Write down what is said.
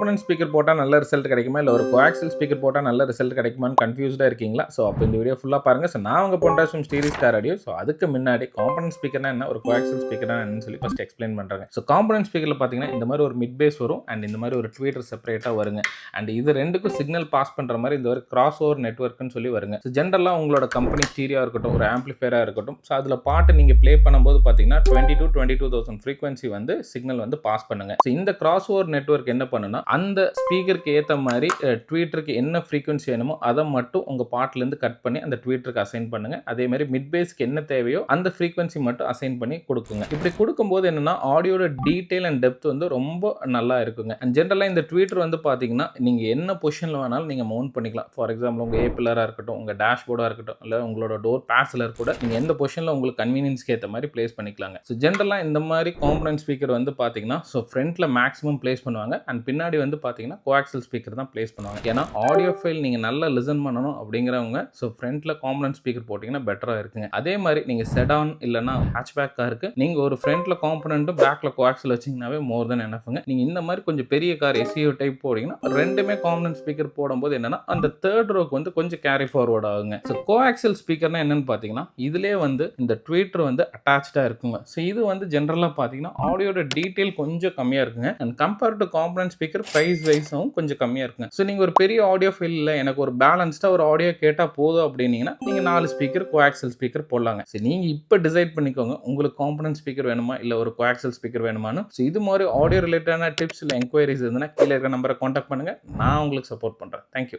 Component speaker போட்டால் நல்ல result கிடைக்குமா, இல்லை ஒரு கோஆக்சியல் ஸ்பீக்கர் போட்டால் நல்ல ரிசல்ட் கிடைக்குமான்னு கன்ஃபியூஸ்டாக இருக்கீங்களா? ஸோ அப்போ இந்த வீடியோ ஃபுல்லாக பாருங்கள். ஸோ நான் உங்கள் பொண்டாசும் ஸ்டீரியோ ஸ்டார் ஆடியோ. ஸோ அதுக்கு முன்னாடி காம்பனன்ட் ஸ்பீக்கர்னா என்ன, ஒரு கோஆக்சியல் ஸ்பீக்கர்னா என்னன்னு சொல்லி ஃபஸ்ட் எக்ஸ்பிளைன் பண்ணுறாங்க. ஸோ காம்பனன்ட் ஸ்பீக்கரில் பார்த்தீங்கன்னா இந்த மாதிரி ஒரு மிட் பேஸ் வரும் அண்ட் இந்த மாதிரி ஒரு ட்வீட்டர் செப்பரேட்டாக வருங்க. அண்ட் இது ரெண்டுக்கும் சிக்னல் பாஸ் பண்ணுற மாதிரி இந்த ஒரு கிராஸ் ஓவர் நெட்வொர்க்னு சொல்லி வருங்க. ஸோ ஜென்ரலாக உங்களோட கம்பெனி ஸ்டீரியா இருக்கட்டும், ஒரு ஆம்பிளிஃபையராக இருக்கட்டும், ஸோ அதில் பாட்டு நீங்கள் ப்ளே பண்ணும்போது பார்த்தீங்கன்னா 22,000 ஃப்ரீக்வன்சி வந்து சிக்னல் வந்து பாஸ் பண்ணுங்க. ஸோ இந்த கிராஸ் ஓவர் நெட்வொர்க் என்ன பண்ணுன்னா, அந்த ஸ்பீக்கருக்கு ஏற்ற மாதிரி ட்வீட்டருக்கு என்ன ஃப்ரீக்வன்சி வேணுமோ அதை மட்டும் உங்கள் பாட்டிலேருந்து கட் பண்ணி அந்த ட்வீட்டருக்கு அசைன் பண்ணுங்க. அதே மாதிரி மிட் பேஸ்க்கு என்ன தேவையோ அந்த ஃப்ரீக்வன்சி மட்டும் அசைன் பண்ணி கொடுக்குங்க. இப்படி கொடுக்கும்போது என்னன்னா ஆடியோட டீடைல் அண்ட் டெப்த் வந்து ரொம்ப நல்லா இருக்குங்க. அண்ட் ஜென்ரலாக இந்த ட்வீட்டர் வந்து பார்த்தீங்கன்னா நீங்கள் என்ன பொசிஷனில் வேணாலும் நீங்கள் மவுண்ட் பண்ணிக்கலாம். ஃபார் எக்ஸாம்பிள் உங்கள் ஏபிளராக இருக்கட்டும், உங்கள் டேஷ்போர்டாக இருக்கட்டும், இல்லை உங்களோட டோர் பேஸ்லர் கூட நீங்கள் எந்த பொசிஷனில் உங்களுக்கு கன்வீனியன்ஸ்க்கு ஏற்ற மாதிரி பிளேஸ் பண்ணிக்கலாங்க. ஸோ ஜென்ரலாக இந்த மாதிரி காம்பனன்ட் ஸ்பீக்கர் வந்து பார்த்தீங்கன்னா ஸோ ஃப்ரண்ட்டில் மேக்ஸிமம் பிளேஸ் பண்ணுவாங்க அண்ட் பின்னாடி வந்து பார்த்தீங்கன்னா கோஆக்சியல் ஸ்பீக்கர் தான் பிளேஸ் பண்ணுவாங்க. ஏன்னா ஆடியோ ஃபைல் நீங்கள் நல்லா லிசன் பண்ணணும் அப்படிங்கிறவங்க ஸோ ஃப்ரண்ட்டில் காம்பனன்ட் ஸ்பீக்கர் போட்டிங்கன்னா பெட்டராக இருக்குங்க. அதே மாதிரி நீங்கள் செடான் இல்லைனா ஹேட்ச்பேக் காருக்கு நீங்கள் ஒரு ஃப்ரண்ட்டில் காம்பனண்ட்டும் பேக்கில் கோஆக்சியல் வச்சிங்கனாவே மோர் தென் எனஃப்ங்க. நீங்கள் இந்த மாதிரி கொஞ்சம் பெரிய கார் எஸ்யூ டைப் போட்டிங்கன்னா ரெண்டுமே காம்பனன்ட் ஸ்பீக்கர் போடும்போது என்னன்னா அந்த தேர்ட் ரோக்கு வந்து கொஞ்சம் கேரி ஃபார்வர்ட் ஆகுங்க. ஸோ கோஆக்சியல் ஸ்பீக்கர்னா என்னன்னு பார்த்தீங்கன்னா இதிலே வந்து இந்த ட்வீட்டர் வந்து அட்டாச்சாக இருக்குங்க. ஸோ இது வந்து ஜென்ரலாக பார்த்தீங்கன்னா ஆடியோட டீட்டெயில் கொஞ்சம் கம்மியாக இருக்குங்க. And compare to component speaker price வைஸும் கொஞ்சம் கம்மியாக இருக்குங்க. ஸோ நீங்கள் ஒரு பெரிய ஆடியோ ஃபைல் இல்லை, எனக்கு ஒரு பேலன்ஸ்டாக ஒரு ஆடியோ கேட்டால் போதும் அப்படின்னீங்கன்னா நீங்கள் 4 ஸ்பீக்கர் கோஆக்சியல் ஸ்பீக்கர் போடலாங்க. ஸோ நீங்கள் இப்போ டிசைட் பண்ணிக்கோங்க உங்களுக்கு காம்பனன்ட் ஸ்பீக்கர் வேணுமா இல்லை ஒரு கோஆக்சியல் ஸ்பீக்கர் வேணுமான்னு. ஸோ இது மாதிரி ஆடியோ ரிலேட்டடான டிப்ஸ் இல்லை என்கொயரிஸ் இருந்ததுன்னா கீழே இருக்கிற நம்பரை காண்டாக்ட் பண்ணுங்கள். நான் உங்களுக்கு சப்போர்ட் பண்ணுறேன். தேங்க்யூ.